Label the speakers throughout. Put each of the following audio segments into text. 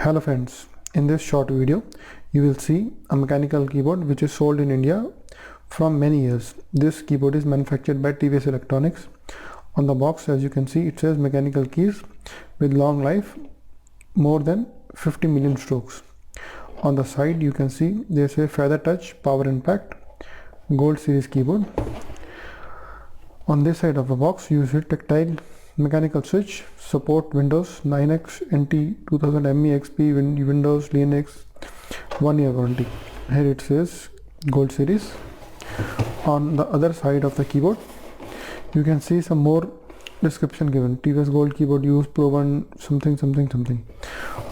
Speaker 1: Hello friends, in this short video you will see a mechanical keyboard which is sold in India from many years. This keyboard is manufactured by Tvse electronics. On the box, as you can see, it says mechanical keys with long life, more than 50 million strokes. On the side you can see there's a feather touch power impact gold series keyboard. On this side of the box you see tactile mechanical switch, support Windows 9X, NT 2000 ME XP, Windows Linux, 1 year warranty. Here it says gold series. On the other side of the keyboard you can see some more description given. TVS gold keyboard use proven something.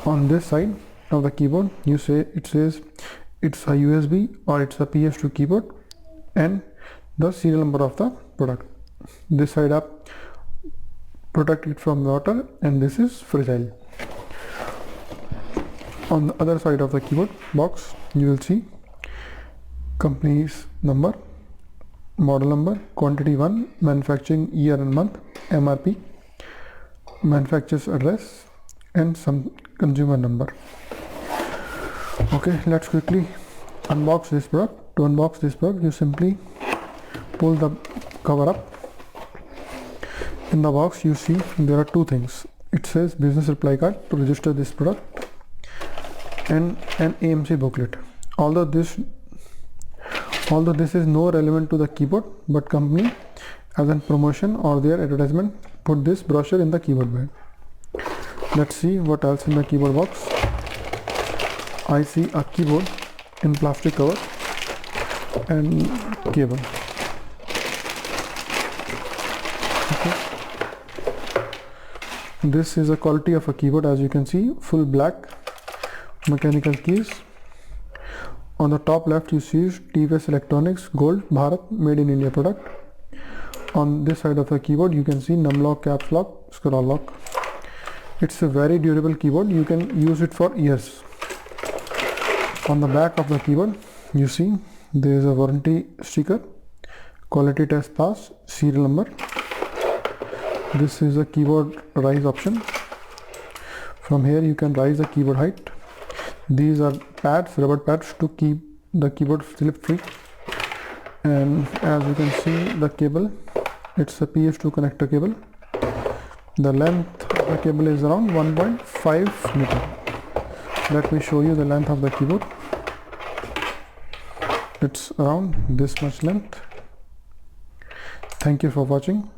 Speaker 1: On this side of the keyboard it says it's a USB or it's a PS2 keyboard and the serial number of the product. This side up protect it from water and this is fragile. On the other side of the keyboard box you will see company's number, model number, quantity 1, manufacturing year and month, MRP, manufacturer's address and some consumer number. Okay, let's quickly unbox this product. To unbox this product you simply pull the cover up. In the box you see there are two things. It says business reply card to register this product and an AMC booklet. Although this is no relevant to the keyboard, but company as a promotion or their advertisement put this brochure in the keyboard bag. Let's see what else in the keyboard box. I see a keyboard in plastic cover and cable. Okay. This is a quality of a keyboard, as you can see, full black mechanical keys. On the top left you see TVS Electronics Gold Bharat made in India product. On this side of the keyboard you can see num lock, caps lock, scroll lock. It's a very durable keyboard, you can use it for years. On the back of the keyboard you see there is a warranty sticker, quality test pass, serial number. This is a keyboard rise option. From here you can rise the keyboard height. These are pads, rubber pads to keep the keyboard slip free. And as you can see the cable, it's a PS2 connector cable. The length of the cable is around 1.5 meter. Let me show you the length of the keyboard. It's around this much length. Thank you for watching.